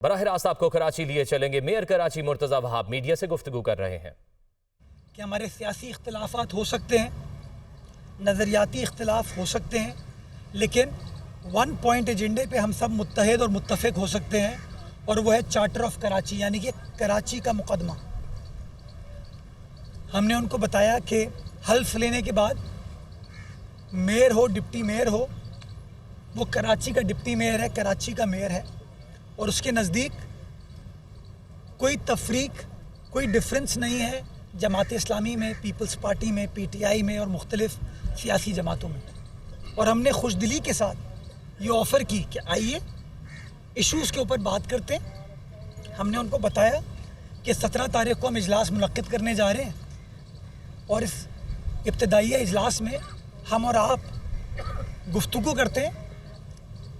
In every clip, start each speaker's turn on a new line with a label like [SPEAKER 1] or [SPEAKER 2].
[SPEAKER 1] बराह रास्त आपको कराची लिए चलेंगे। मेयर कराची मुर्तज़ा वहाब मीडिया से गुफ्तगू कर रहे हैं
[SPEAKER 2] कि हमारे सियासी इख्तिलाफात हो सकते हैं, नज़रियाती इख्तिलाफ हो सकते हैं, लेकिन वन पॉइंट एजेंडे पे हम सब मुत्तहिद और मुत्तफ़िक हो सकते हैं, और वो है चार्टर ऑफ कराची, यानी कि कराची का मुकदमा। हमने उनको बताया कि हल्फ लेने के बाद मेयर हो, डिप्टी मेयर हो, वो कराची का डिप्टी मेयर है, कराची का मेयर है, और उसके नज़दीक कोई तफरीक, कोई डिफरेंस नहीं है जमात इस्लामी में, पीपल्स पार्टी में, PTI में और मुख्तलिफ सियासी जमातों में। और हमने खुशदिली के साथ ये ऑफ़र की कि आइए इश्यूज़ के ऊपर बात करते हैं। हमने उनको बताया कि 17 तारीख़ को हम इजलास मुनक्किद करने जा रहे हैं, और इस इब्तदाई इजलास में हम और आप गुफ्तगू करते हैं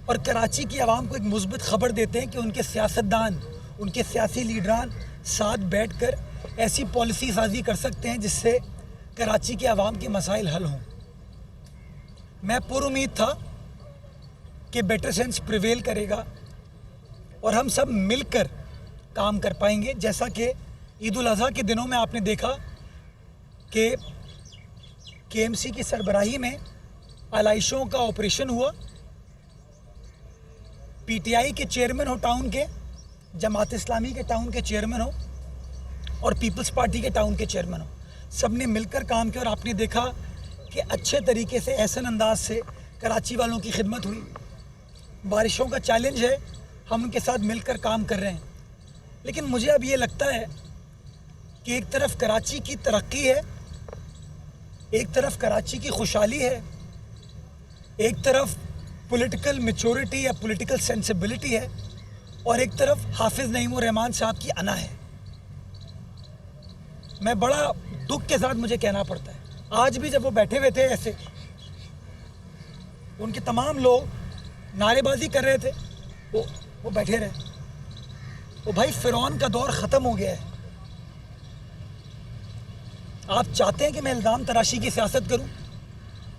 [SPEAKER 2] और कराची की आवाम को एक मुस्बत ख़बर देते हैं कि उनके सियासतदान, उनके सियासी लीडरान साथ बैठकर ऐसी पॉलिसी साजी कर सकते हैं जिससे कराची के आवाम के मसाइल हल हों। मैं पुरुमीद था कि बेटर सेंस प्रिवेल करेगा और हम सब मिलकर काम कर पाएंगे। जैसा कि ईद उल अज़हा के दिनों में आपने देखा कि KMC की सरबराही में आलाइशों का ऑपरेशन हुआ, PTI के चेयरमैन हो टाउन के, जमात इस्लामी के टाउन के चेयरमैन हो और पीपल्स पार्टी के टाउन के चेयरमैन हो, सब ने मिलकर काम किया और आपने देखा कि अच्छे तरीके से, एहसन अंदाज से कराची वालों की खिदमत हुई। बारिशों का चैलेंज है, हम उनके साथ मिलकर काम कर रहे हैं, लेकिन मुझे अब ये लगता है कि एक तरफ कराची की तरक्की है, एक तरफ कराची की खुशहाली है, एक तरफ पॉलिटिकल मैच्योरिटी या पॉलिटिकल सेंसिबिलिटी है, और एक तरफ हाफिज़ नईमुर रहमान साहब की अना है। मैं बड़ा दुख के साथ मुझे कहना पड़ता है, आज भी जब वो बैठे हुए थे ऐसे, उनके तमाम लोग नारेबाजी कर रहे थे, वो बैठे रहे। वो भाई फ़िरौन का दौर ख़त्म हो गया है। आप चाहते हैं कि मैं इल्ज़ाम तराशी की सियासत करूं?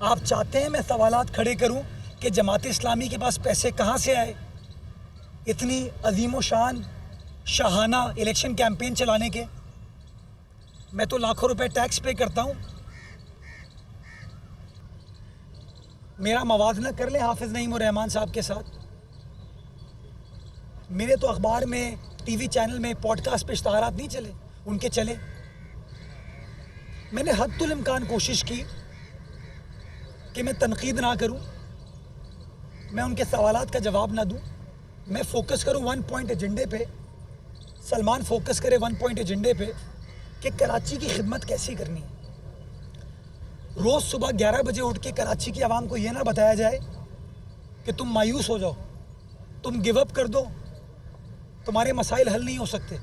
[SPEAKER 2] आप चाहते हैं मैं सवालात खड़े करूं कि जमात इस्लामी के पास पैसे कहां से आए इतनी अजीम व शान शाहाना इलेक्शन कैंपेन चलाने के? मैं तो लाखों रुपए टैक्स पे करता हूं। मेरा मवाजना कर ले हाफिज़ नईमुर रहमान साहब के साथ। मेरे तो अखबार में, TV चैनल में, पॉडकास्ट पे इश्तहारात नहीं चले, उनके चले। मैंने हद्दुल इम्कान कोशिश की कि मैं तनकीद ना करूं, मैं उनके सवालात का जवाब ना दूं, मैं फोकस करूं वन पॉइंट एजेंडे पे, सलमान फोकस करे वन पॉइंट एजेंडे पे कि कराची की खिदमत कैसे करनी है। रोज़ सुबह 11 बजे उठ के कराची की आवाम को ये ना बताया जाए कि तुम मायूस हो जाओ, तुम गिव अप कर दो, तुम्हारे मसाइल हल नहीं हो सकते,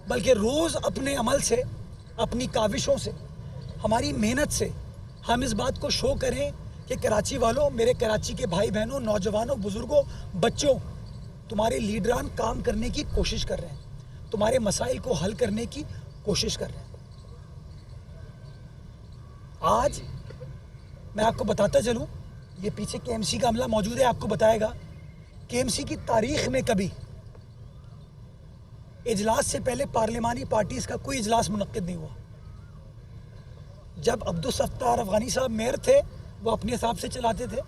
[SPEAKER 2] बल्कि रोज़ अपने अमल से, अपनी काविशों से, हमारी मेहनत से हम इस बात को शो करें कि कराची वालों, मेरे कराची के भाई बहनों, नौजवानों, बुज़ुर्गों, बच्चों, तुम्हारे लीडरान काम करने की कोशिश कर रहे हैं, तुम्हारे मसाइल को हल करने की कोशिश कर रहे हैं। आज मैं आपको बताता चलूं, ये पीछे KMC का अमला मौजूद है, आपको बताएगा KMC की तारीख में कभी इजलास से पहले पार्लिमानी पार्टीज़ का कोई इजलास मुनक्किद नहीं हुआ। जब अब्दुल सत्तार अफगानी साहब मेयर थे, वो अपने हिसाब से चलाते थे।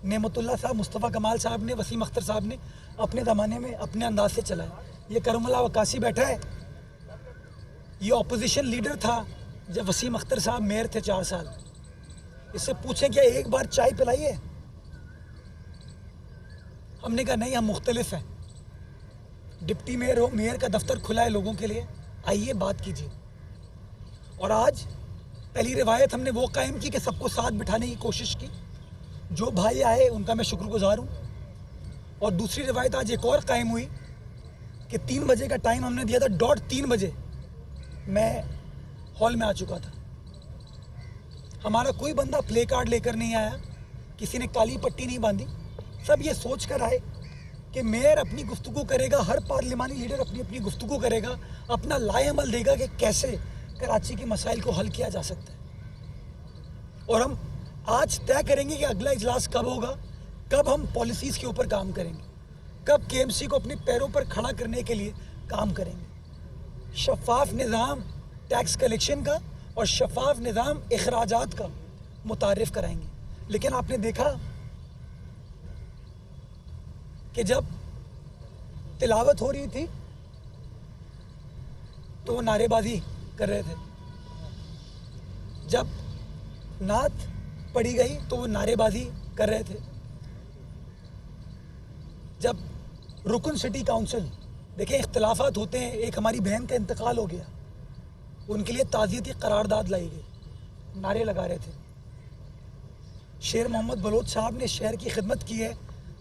[SPEAKER 2] नेमतुल्लाह साहब, मुस्तफ़ा कमाल साहब ने, वसीम अख्तर साहब ने अपने ज़माने में अपने अंदाज से चलाया। ये करमुल्लाह वकासी बैठा है, ये ऑपोजिशन लीडर था जब वसीम अख्तर साहब मेयर थे 4 साल। इससे पूछें क्या एक बार चाय पिलाई है? हमने कहा नहीं, हम मुख्तलिफ हैं। डिप्टी मेयर हो, मेयर का दफ्तर खुला है लोगों के लिए, आइए बात कीजिए। और आज पहली रिवायत हमने वो कायम की कि सबको साथ बिठाने की कोशिश की। जो भाई आए उनका मैं शुक्रगुजार हूँ। और दूसरी रिवायत आज एक और कायम हुई कि 3 बजे का टाइम हमने दिया था, डॉट 3 बजे मैं हॉल में आ चुका था। हमारा कोई बंदा प्ले कार्ड लेकर नहीं आया, किसी ने काली पट्टी नहीं बांधी। सब ये सोच कर आए कि मेयर अपनी गुफ्तगू करेगा, हर पार्लिमानी लीडर अपनी अपनी गुफ्तगू करेगा, अपना लाएअमल देगा कि कैसे कराची के मसाइल को हल किया जा सकता है। और हम आज तय करेंगे कि अगला इजलास कब होगा, कब हम पॉलिसीज़ के ऊपर काम करेंगे। कब केएमसी को अपने पैरों पर खड़ा करने के लिए काम करेंगे। शफाफ निज़ाम टैक्स कलेक्शन का और शफाफ निज़ाम अखराजात का मुतारिफ कराएंगे। लेकिन आपने देखा कि जब तिलावत हो रही थी तो वो नारेबाजी कर रहे थे, जब नात पढ़ी गई तो वो नारेबाजी कर रहे थे, जब रुकन सिटी काउंसिल, देखें इख्तलाफात होते हैं, एक हमारी बहन का इंतकाल हो गया, उनके लिए ताज़ियती करारदाद लाई गई, नारे लगा रहे थे। शेर मोहम्मद बलोच साहब ने शहर की खिदमत की है,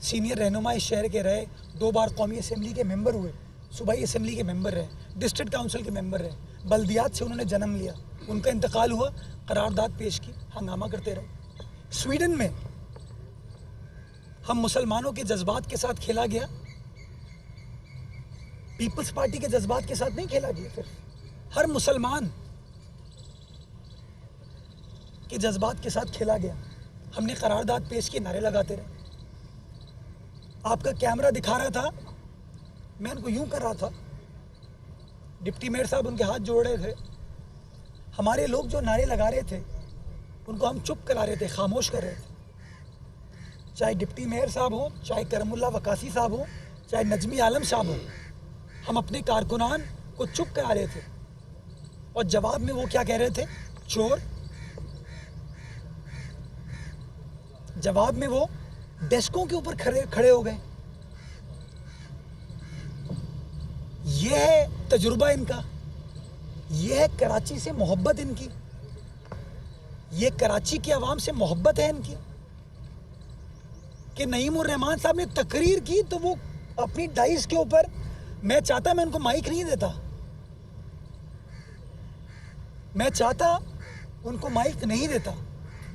[SPEAKER 2] सीनियर रहनुमा इस शहर के रहे, 2 बार कौमी असम्बली के मेंबर हुए, सूबाई असम्बली के मेंबर रहे, डिस्ट्रिक्ट काउंसिल के मेंबर रहे, बल्दियात से उन्होंने जन्म लिया, उनका इंतकाल हुआ, करारदाद पेश की, हंगामा करते रहे। स्वीडन में हम मुसलमानों के जज्बात के साथ खेला गया, पीपल्स पार्टी के जज्बात के साथ नहीं खेला गया, फिर हर मुसलमान के जज्बात के साथ खेला गया। हमने करारदाद पेश की, नारे लगाते रहे। आपका कैमरा दिखा रहा था, मैं उनको यूं कर रहा था, डिप्टी मेयर साहब उनके हाथ जोड़ रहे थे, हमारे लोग जो नारे लगा रहे थे उनको हम चुप करा रहे थे, खामोश कर रहे थे। चाहे डिप्टी मेयर साहब हो, चाहे करमुल्ला वकासी साहब हो, चाहे नजमी आलम साहब हो, हम अपने कारकुनान को चुप करा रहे थे और जवाब में वो क्या कह रहे थे? चोर। जवाब में वो डेस्कों के ऊपर खड़े हो गए। ये है तजुर्बा इनका, ये है कराची से मोहब्बत इनकी, ये कराची की आवाम से मोहब्बत है इनकी कि नईमुर रहमान साहब ने तकरीर की तो वो अपनी डाइस के ऊपर, मैं चाहता मैं उनको माइक नहीं देता, मैं चाहता उनको माइक नहीं देता,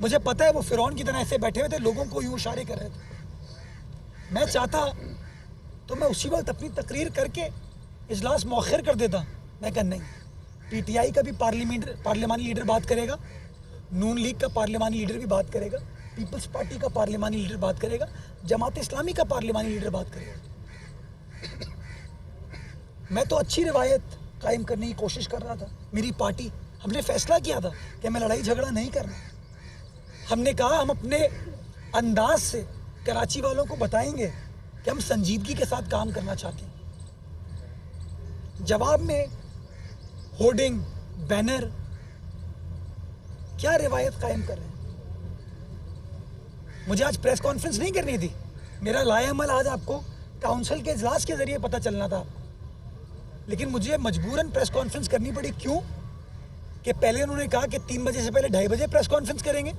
[SPEAKER 2] मुझे पता है वो फिरौन की तरह ऐसे बैठे हुए थे, लोगों को यूं इशारे कर रहे थे। मैं चाहता तो मैं उसी वक्त अपनी तकरीर करके इजलास मौखर कर देता, मैं कहा नहीं, पीटीआई का भी पार्लिमानी लीडर बात करेगा, नून लीग का पार्लिमानी लीडर भी बात करेगा, पीपल्स पार्टी का पार्लिमानी लीडर बात करेगा, जमात इस्लामी का पार्लिमानी लीडर बात करेगा। मैं तो अच्छी रिवायत कायम करने की कोशिश कर रहा था, मेरी पार्टी, हमने फैसला किया था कि हमें लड़ाई झगड़ा नहीं करना। हमने कहा हम अपने अंदाज से कराची वालों को बताएंगे कि हम संजीदगी के साथ काम करना चाहते हैं। जवाब में होर्डिंग, बैनर, क्या रिवायत कायम कर रहे हैं? मुझे आज प्रेस कॉन्फ्रेंस नहीं करनी थी, मेरा लाएअमल आज आपको काउंसिल के इजलास के जरिए पता चलना था, लेकिन मुझे मजबूरन प्रेस कॉन्फ्रेंस करनी पड़ी। क्यों? कि पहले उन्होंने कहा कि 3 बजे से पहले 2:30 बजे प्रेस कॉन्फ्रेंस करेंगे।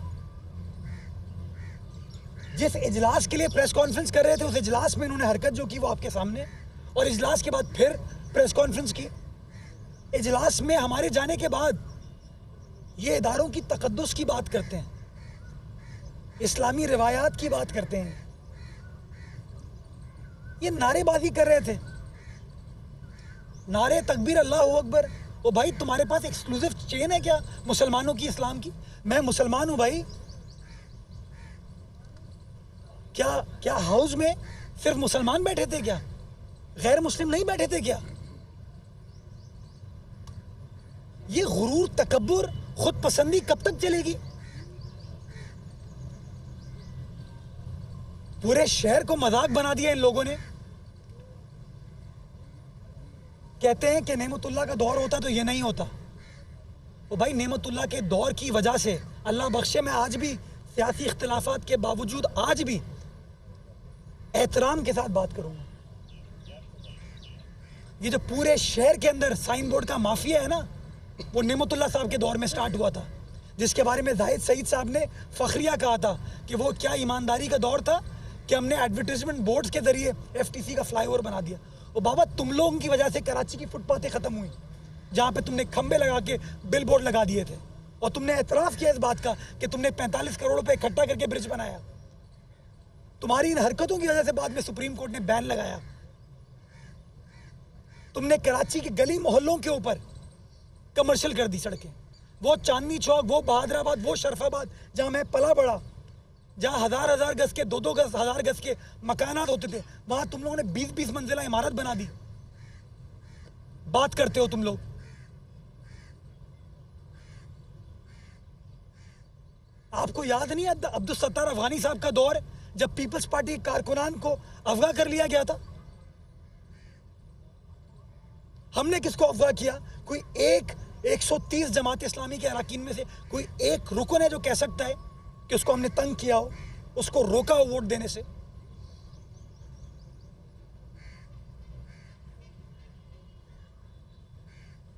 [SPEAKER 2] जिस इजलास के लिए प्रेस कॉन्फ्रेंस कर रहे थे उस इजलास में इन्होंने हरकत जो की वो आपके सामने, और इजलास के बाद फिर प्रेस कॉन्फ्रेंस की। इजलास में हमारे जाने के बाद ये इदारों की तकद्दुस की बात करते हैं, इस्लामी रिवायात की बात करते हैं, ये नारेबाजी कर रहे थे, नारे तकबीर अल्लाहु अकबर। ओ भाई, तुम्हारे पास एक्सक्लूसिव चेन है क्या मुसलमानों की, इस्लाम की? मैं मुसलमान हूं भाई, क्या हाउस में सिर्फ मुसलमान बैठे थे क्या? गैर मुस्लिम नहीं बैठे थे क्या? ये गुरूर, तकब्बुर, खुद पसंदी कब तक चलेगी? पूरे शहर को मजाक बना दिया इन लोगों ने। कहते हैं कि नेमतुल्लाह का दौर होता तो ये नहीं होता। तो भाई, नेमतुल्लाह के दौर की वजह से अल्लाह बख्शे, मैं आज भी सियासी इख्तिलाफात के बावजूद आज भी एहतराम के साथ बात करूंगा। ये जो पूरे शहर के अंदर साइन बोर्ड का माफिया है ना, वो नेमतुल्लाह साहब के दौर में स्टार्ट हुआ था, जिसके बारे में जाहिद सईद साहब ने फखरिया कहा था कि वो क्या ईमानदारी का दौर था कि हमने एडवर्टाइजमेंट बोर्ड्स के जरिए एफटीसी का फ्लाईओवर बना दिया। और बाबा, तुम लोगों की वजह से कराची की फुटपाथें खत्म हुई, जहां पे तुमने खंबे लगा के बिल बोर्ड लगा दिए थे, और तुमने एतराफ़ किया इस बात का कि तुमने 45 करोड़ रुपए इकट्ठा करके ब्रिज बनाया। तुम्हारी इन हरकतों की वजह से बाद में सुप्रीम कोर्ट ने बैन लगाया। तुमने कराची के गली मोहल्लों के ऊपर कमर्शियल कर दी सड़कें, वो चांदनी चौक, वो बहादुराबाद, वो शरफाबाद, जहां मैं पला बड़ा, जहाँ हजार गज के 2-2 गज 1000 गज के मकानात होते थे, वहां तुम लोगों ने 20-20 मंजिला इमारत बना दी। बात करते हो तुम लोग। आपको याद नहीं है अब्दुल सत्तार अफगानी साहब का दौर, जब पीपल्स पार्टी के कारकुनान को अगवा कर लिया गया था? हमने किसको अगवा किया? कोई 130 जमात इस्लामी के अरकान में से कोई एक रुकन है जो कह सकता है कि उसको हमने तंग किया हो, उसको रोका हो वोट देने से?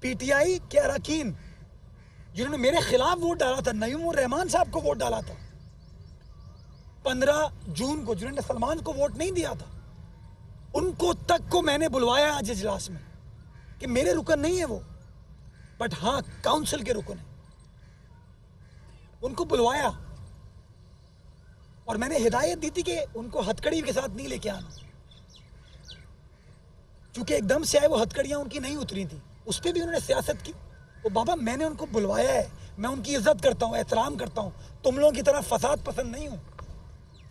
[SPEAKER 2] पीटीआई के अरकान जिन्होंने मेरे खिलाफ वोट डाला था, नईमुर रहमान साहब को वोट डाला था 15 जून को, जिन्होंने सलमान को वोट नहीं दिया था, उनको तक को मैंने बुलवाया आज इजलास में कि मेरे रुकन नहीं है वो, बट हाँ काउंसिल के रुकन है। उनको बुलवाया और मैंने हिदायत दी थी कि उनको हथकड़ी के साथ नहीं लेके आना, क्योंकि एकदम से आए वो हथकड़ियां उनकी नहीं उतरी थी, उस पर भी उन्होंने सियासत की। वो बाबा मैंने उनको बुलवाया है, मैं उनकी इज्जत करता हूँ, एहतराम करता हूँ, तुम लोगों की तरह फसाद पसंद नहीं हूँ,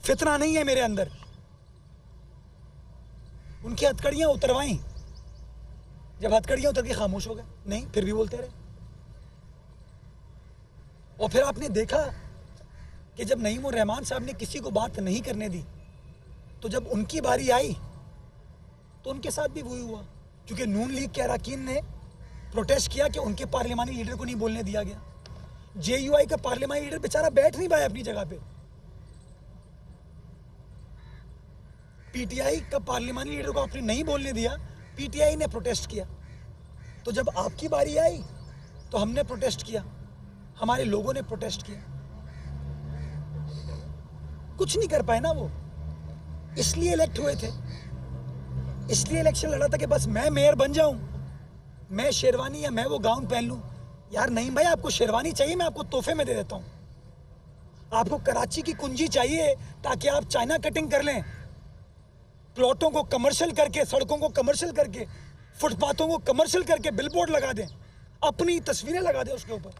[SPEAKER 2] फितना नहीं है मेरे अंदर। उनकी हथकड़ियां उतरवाई, जब हथकड़ियां उतर के खामोश हो गए, नहीं फिर भी बोलते रहे। और फिर आपने देखा कि जब नईमुर रहमान साहब ने किसी को बात नहीं करने दी, तो जब उनकी बारी आई तो उनके साथ भी वही हुआ, क्योंकि नून लीग के अरकान ने प्रोटेस्ट किया कि उनके पार्लिमानी लीडर को नहीं बोलने दिया गया। जेयूआई का पार्लिमानी लीडर बेचारा बैठ नहीं पाया अपनी जगह पे। पीटीआई का पार्लिमानी लीडर को आपने नहीं बोलने दिया, पीटीआई ने प्रोटेस्ट किया। तो जब आपकी बारी आई तो हमने प्रोटेस्ट किया, हमारे लोगों ने प्रोटेस्ट किया। कुछ नहीं कर पाए ना वो, इसलिए इलेक्ट हुए थे, इसलिए इलेक्शन लड़ा था कि बस मैं मेयर बन जाऊं, मैं शेरवानी या मैं वो गाउन पहन लूं। यार नहीं भाई, आपको शेरवानी चाहिए, मैं आपको तोहफे में दे देता हूं। आपको कराची की कुंजी चाहिए ताकि आप चाइना कटिंग कर लें, प्लॉटों को कमर्शियल करके, सड़कों को कमर्शियल करके, फुटपाथों को कमर्शियल करके बिलबोर्ड लगा दें, अपनी तस्वीरें लगा दें उसके ऊपर।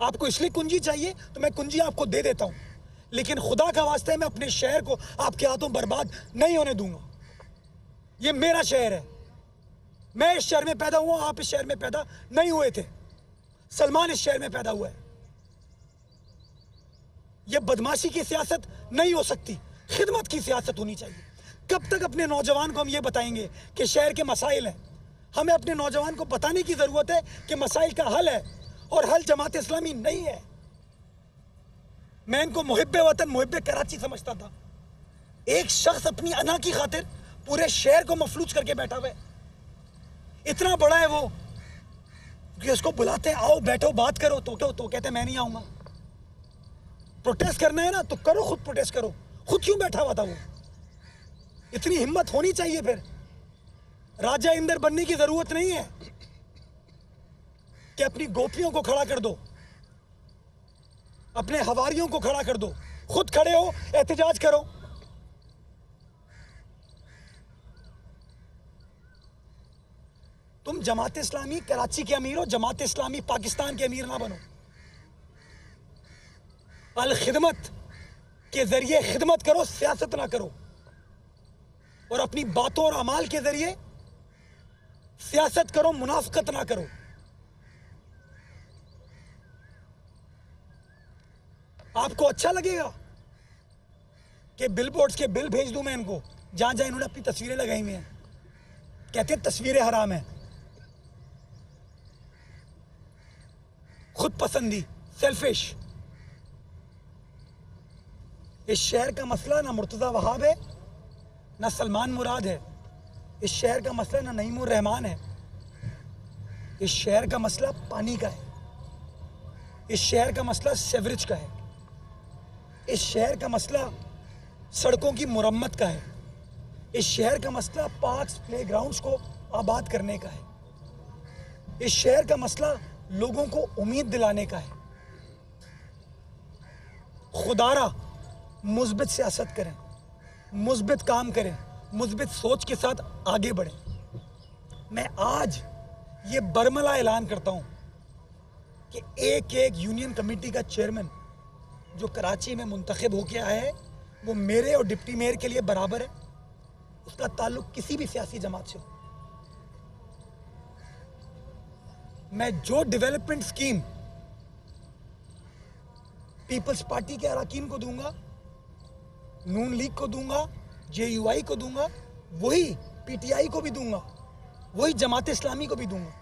[SPEAKER 2] आपको इसलिए कुंजी चाहिए तो मैं कुंजी आपको दे देता हूं, लेकिन खुदा का वास्ते मैं अपने शहर को आपके हाथों बर्बाद नहीं होने दूंगा। ये मेरा शहर है, मैं इस शहर में पैदा हुआ, आप इस शहर में पैदा नहीं हुए थे, सलमान इस शहर में पैदा हुआ है। यह बदमाशी की सियासत नहीं हो सकती, खिदमत की सियासत होनी चाहिए। कब तक अपने नौजवान को हम ये बताएंगे कि शहर के मसाइल हैं? हमें अपने नौजवान को बताने की जरूरत है कि मसाइल का हल है, और हल जमात इस्लामी नहीं है। मैं इनको मुहिब्बे वतन, मुहिब्बे कराची समझता था। एक शख्स अपनी अना की खातिर पूरे शहर को मफलूज करके बैठा हुआ है, इतना बड़ा है वो कि उसको बुलाते हैं, आओ बैठो बात करो, तो कहते हैं मैं नहीं आऊंगा। प्रोटेस्ट करना है ना तो करो, खुद प्रोटेस्ट करो। खुद क्यों बैठा हुआ था वो? इतनी हिम्मत होनी चाहिए। फिर राजा इंदर बनने की जरूरत नहीं है कि अपनी गोपियों को खड़ा कर दो, अपने हवारियों को खड़ा कर दो, खुद खड़े हो, एहतजाज करो। तुम जमात इस्लामी कराची के अमीर हो, जमात इस्लामी पाकिस्तान के अमीर ना बनो। अल खिदमत के जरिए खिदमत करो, सियासत ना करो, और अपनी बातों और अमाल के जरिए सियासत करो, मुनाफिकत ना करो। आपको अच्छा लगेगा कि बिलबोर्ड्स के बिल भेज दूं मैं इनको, जहां जहां इन्होंने अपनी तस्वीरें लगाई हुई हैं? कहते हैं तस्वीरें हराम है। खुद पसंदी, सेल्फिश। इस शहर का मसला ना मुर्तज़ा वहाब है, ना सलमान मुराद है। इस शहर का मसला ना नईमुर रहमान है। इस शहर का मसला पानी का है। इस शहर का मसला सेवरेज का है। इस शहर का मसला सड़कों की मुरम्मत का है। इस शहर का मसला पार्क्स, प्लेग्राउंड्स को आबाद करने का है। इस शहर का मसला लोगों को उम्मीद दिलाने का है। खुदारा मुस्बित सियासत करें, मुस्बित काम करें, मुस्बित सोच के साथ आगे बढ़ें। मैं आज ये बरमला ऐलान करता हूं कि एक एक यूनियन कमेटी का चेयरमैन जो कराची में मुंतखब होकर आया है, वो मेरे और डिप्टी मेयर के लिए बराबर है, उसका ताल्लुक किसी भी सियासी जमात से हो। मैं जो डेवलपमेंट स्कीम पीपल्स पार्टी के अरकान को दूंगा, नून लीग को दूंगा, JUI को दूंगा, वही PTI को भी दूंगा, वही जमात इस्लामी को भी दूंगा।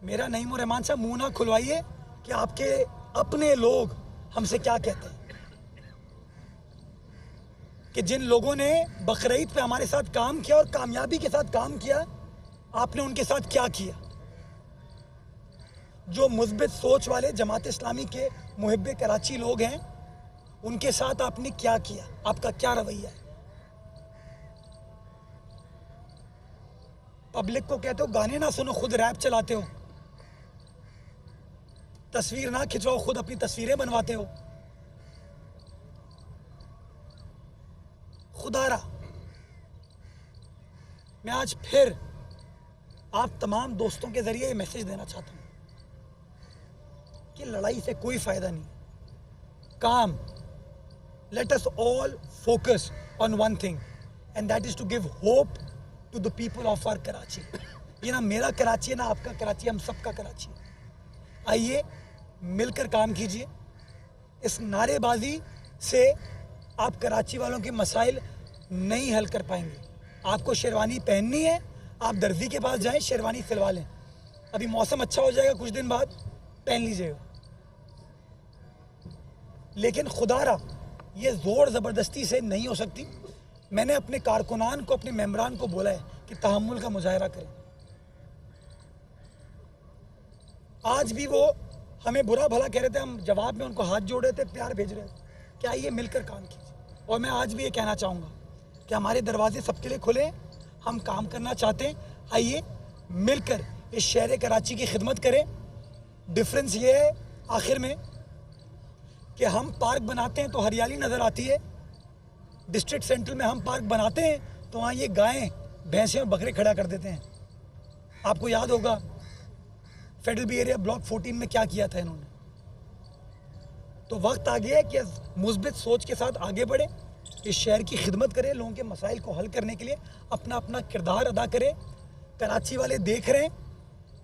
[SPEAKER 2] मेरा नईम और रहमान साहब मुंह ना खुलवाइए कि आपके अपने लोग हमसे क्या कहते हैं, कि जिन लोगों ने बकरीद पे हमारे साथ काम किया और कामयाबी के साथ काम किया, आपने उनके साथ क्या किया। जो मुस्बित सोच वाले जमात इस्लामी के मुहिब्बे कराची लोग हैं, उनके साथ आपने क्या किया, आपका क्या रवैया है। पब्लिक को कहते हो गाने ना सुनो, खुद रैप चलाते हो, तस्वीर ना खिंचवाओ, खुद अपनी तस्वीरें बनवाते हो। खुदारा मैं आज फिर आप तमाम दोस्तों के जरिए ये मैसेज देना चाहता हूं कि लड़ाई से कोई फायदा नहीं, काम, let us all focus on one thing and that is to give hope to the people of our Karachi। ये ना मेरा कराची है ना आपका कराची, हम सबका कराची है। आइए मिलकर काम कीजिए। इस नारेबाजी से आप कराची वालों के मसाइल नहीं हल कर पाएंगे। आपको शेरवानी पहननी है, आप दर्जी के पास जाएं, शेरवानी सिलवा लें। अभी मौसम अच्छा हो जाएगा, कुछ दिन बाद पहन लीजिएगा। लेकिन खुदारा ये ज़ोर ज़बरदस्ती से नहीं हो सकती। मैंने अपने कारकुनान को, अपने मेंबरान को बोला है कि तहम्मुल का मुजाहरा करें। आज भी वो हमें बुरा भला कह रहे थे, हम जवाब में उनको हाथ जोड़ रहे थे, प्यार भेज रहे थे कि आइए मिलकर काम कीजिए। और मैं आज भी ये कहना चाहूँगा कि हमारे दरवाजे सबके लिए खुले हैं, हम काम करना चाहते हैं। आइए मिलकर इस शहर कराची की खिदमत करें। डिफरेंस ये है आखिर में कि हम पार्क बनाते हैं तो हरियाली नज़र आती है, डिस्ट्रिक्ट सेंट्रल में हम पार्क बनाते हैं तो वहाँ ये गायें, भैंसें और बकरे खड़ा कर देते हैं। आपको याद होगा फेडरल बी एरिया ब्लॉक 14 में क्या किया था इन्होंने। तो वक्त आ गया है कि मुस्बित सोच के साथ आगे बढ़े, इस शहर की खिदमत करें, लोगों के मसाइल को हल करने के लिए अपना अपना किरदार अदा करें। कराची वाले देख रहे हैं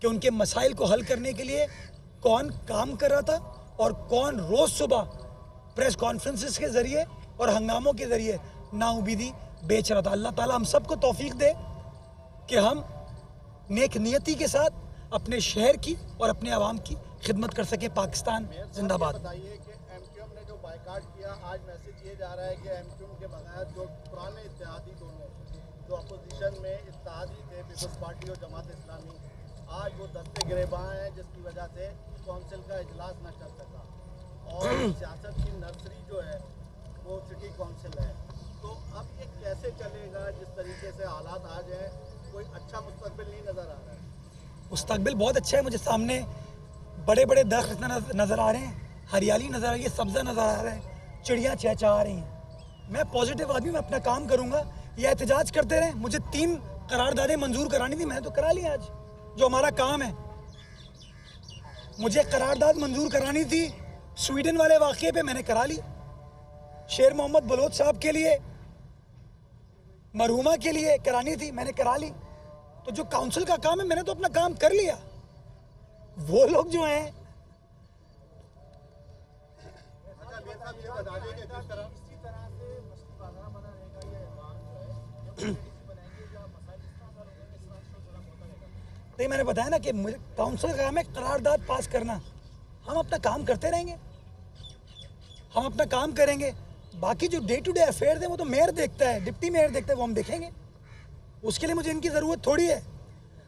[SPEAKER 2] कि उनके मसाइल को हल करने के लिए कौन काम कर रहा था और कौन रोज़ सुबह प्रेस कॉन्फ्रेंसेस के ज़रिए और हंगामों के ज़रिए नाउमीदी बेच रहा था। अल्लाह ताला हम सबको तौफीक दे कि हम नेक नियति के साथ अपने शहर की और अपने आवाम की खिदमत कर सके। पाकिस्तान जिंदाबाद।
[SPEAKER 3] बताइए कि MQM ने जो बायकाट किया, आज मैसेज ये जा रहा है कि MQM के बगैर जो पुराने इत्तेहादी दोनों जो अपोजिशन में इत्तेहादी थे, पीपल्स पार्टी और जमात इस्लामी, आज वो दस्ते गिरेबां हैं, जिसकी वजह से कौंसिल का इजलास न चल सका। और सियासत की नर्सरी जो है वो सिटी कौंसिल है। तो अब ये कैसे चलेगा जिस तरीके से हालात आज हैं? कोई अच्छा मुस्तकबिल नहीं नज़र आ रहा है।
[SPEAKER 2] मुस्तकबिल बहुत अच्छा है, मुझे सामने बड़े बड़े दरख्त नज़र आ रहे हैं, हरियाली नज़र आ रही है, सब्ज़ा नज़र आ रहा है, चिड़ियाँ चहचहा रही हैं। मैं पॉजिटिव आदमी, मैं अपना काम करूँगा। ये एहतजाज करते रहें। मुझे 3 करारदादें मंजूर करानी थी, मैंने तो करा ली आज, जो हमारा काम है। मुझे करारदाद मंजूर करानी थी स्वीडन वाले वाक़े पे, मैंने करा ली। शेर मोहम्मद बलोच साहब के लिए, मरहुमा के लिए करानी थी, मैंने करा ली। तो जो काउंसिल का काम है, मैंने तो अपना काम कर लिया। वो लोग जो हैं तो मैंने बताया ना कि काउंसिल का काम है करारदाद पास करना। हम अपना काम करते रहेंगे, हम अपना काम करेंगे। बाकी जो डे टू डे अफेयर है वो तो मेयर देखता है, डिप्टी मेयर देखता है, वो हम देखेंगे। उसके लिए मुझे इनकी ज़रूरत थोड़ी है।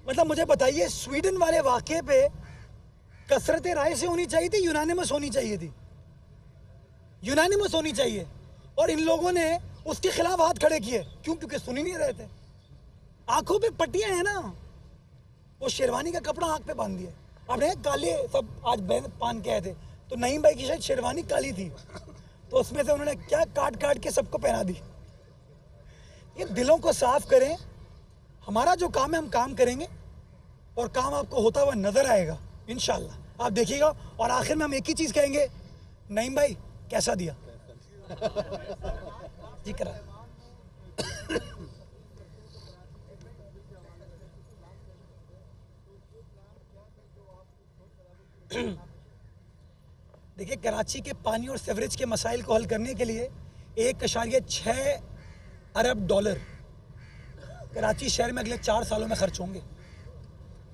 [SPEAKER 2] मतलब मुझे बताइए, स्वीडन वाले वाक़े पे कसरत राय से होनी चाहिए थी, यूनानिमस होनी चाहिए थी, यूनानिमस होनी चाहिए। और इन लोगों ने उसके खिलाफ हाथ खड़े किए। क्यों? क्योंकि सुन ही नहीं रहे थे। आंखों पे पट्टियां हैं ना, वो शेरवानी का कपड़ा आंख पे बांध दिया। अब काले सब आज पान के आए थे, तो नईम भाई की शायद शेरवानी काली थी, तो उसमें से उन्होंने क्या काट काट के सबको पहना दी। ये दिलों को साफ करें। हमारा जो काम है हम काम करेंगे और काम आपको होता हुआ नजर आएगा इंशाल्लाह, आप देखिएगा। और आखिर में हम एक ही चीज़ कहेंगे नईम भाई कैसा दिया? जी करा। देखिए, कराची के पानी और सेवरेज के मसाइल को हल करने के लिए 1.6 अरब डॉलर कराची शहर में अगले 4 सालों में खर्च होंगे,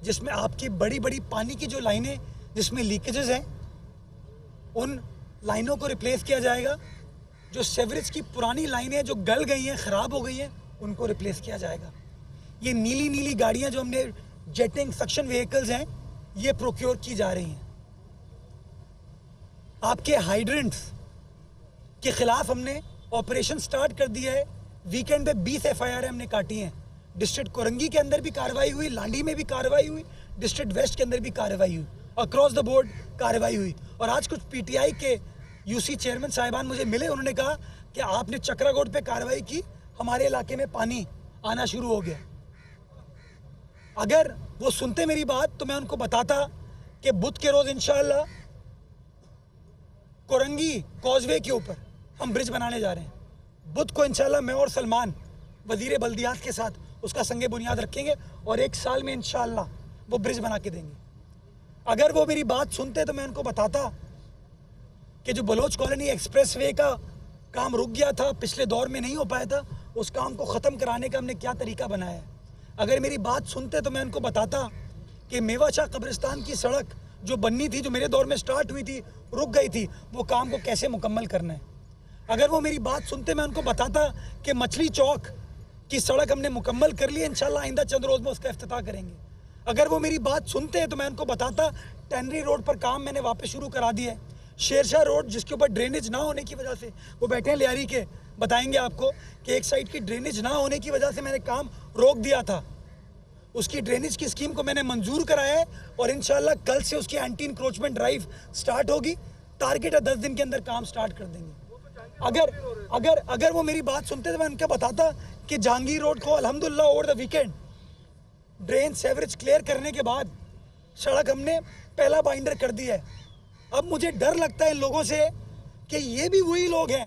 [SPEAKER 2] जिसमें आपकी बड़ी बड़ी पानी की जो लाइनें जिसमें लीकेजेस हैं उन लाइनों को रिप्लेस किया जाएगा। जो सेवरेज की पुरानी लाइनें जो गल गई हैं, ख़राब हो गई हैं, उनको रिप्लेस किया जाएगा। ये नीली नीली गाड़ियां जो हमने जेटिंग सक्शन व्हीकल्स हैं, ये प्रोक्योर की जा रही हैं। आपके हाइड्रेंट्स के खिलाफ हमने ऑपरेशन स्टार्ट कर दिया है। वीकेंड पे 20 FIR हमने काटी हैं। डिस्ट्रिक्ट कोरंगी के अंदर भी कार्रवाई हुई, लांडी में भी कार्रवाई हुई, डिस्ट्रिक्ट वेस्ट के अंदर भी कार्रवाई हुई, अक्रॉस द बोर्ड कार्रवाई हुई। और आज कुछ PTI के UC चेयरमैन साहिबान मुझे मिले, उन्होंने कहा कि आपने चक्रागोड पे कार्रवाई की, हमारे इलाके में पानी आना शुरू हो गया। अगर वो सुनते मेरी बात तो मैं उनको बताता कि बुध के रोज इंशाअल्लाह कोरंगी कॉजवे के ऊपर हम ब्रिज बनाने जा रहे हैं। बुध को इंशाअल्लाह मैं और सलमान वजीर बल्दियात के साथ उसका संगे बुनियाद रखेंगे और 1 साल में इंशाअल्लाह वो ब्रिज बना के देंगे। अगर वो मेरी बात सुनते तो मैं उनको बताता कि जो बलोच कॉलोनी एक्सप्रेसवे का काम रुक गया था, पिछले दौर में नहीं हो पाया था, उस काम को ख़त्म कराने का हमने क्या तरीका बनाया है। अगर मेरी बात सुनते तो मैं उनको बताता कि मेवाशाह कब्रिस्तान की सड़क जो बननी थी, जो मेरे दौर में स्टार्ट हुई थी, रुक गई थी, वो काम को कैसे मुकम्मल करना है। अगर वो मेरी बात सुनते मैं उनको बताता कि मछली चौक की सड़क हमने मुकम्मल कर ली है, इंशाल्लाह आइंदा चंद रोज़ में उसका इफ्तिताह करेंगे। अगर वो मेरी बात सुनते हैं तो मैं उनको बताता टैनरी रोड पर काम मैंने वापस शुरू करा दिया है। शेरशाह रोड जिसके ऊपर ड्रेनेज ना होने की वजह से, वो बैठे हैं लियारी के, बताएंगे आपको कि एक साइड की ड्रेनेज ना होने की वजह से मैंने काम रोक दिया था। उसकी ड्रेनेज की स्कीम को मैंने मंजूर कराया है और इंशाल्लाह कल से उसकी एंटी इंक्रोचमेंट ड्राइव स्टार्ट होगी। टारगेट है 10 दिन के अंदर काम स्टार्ट कर देंगे। अगर वो मेरी बात सुनते तो मैं उनका बताता कि जहांगीर रोड को अल्हम्दुलिल्लाह over the weekend drain sewerage clear करने के बाद सड़क हमने पहला बाइंडर कर दिया है। अब मुझे डर लगता है इन लोगों से कि ये भी वही लोग हैं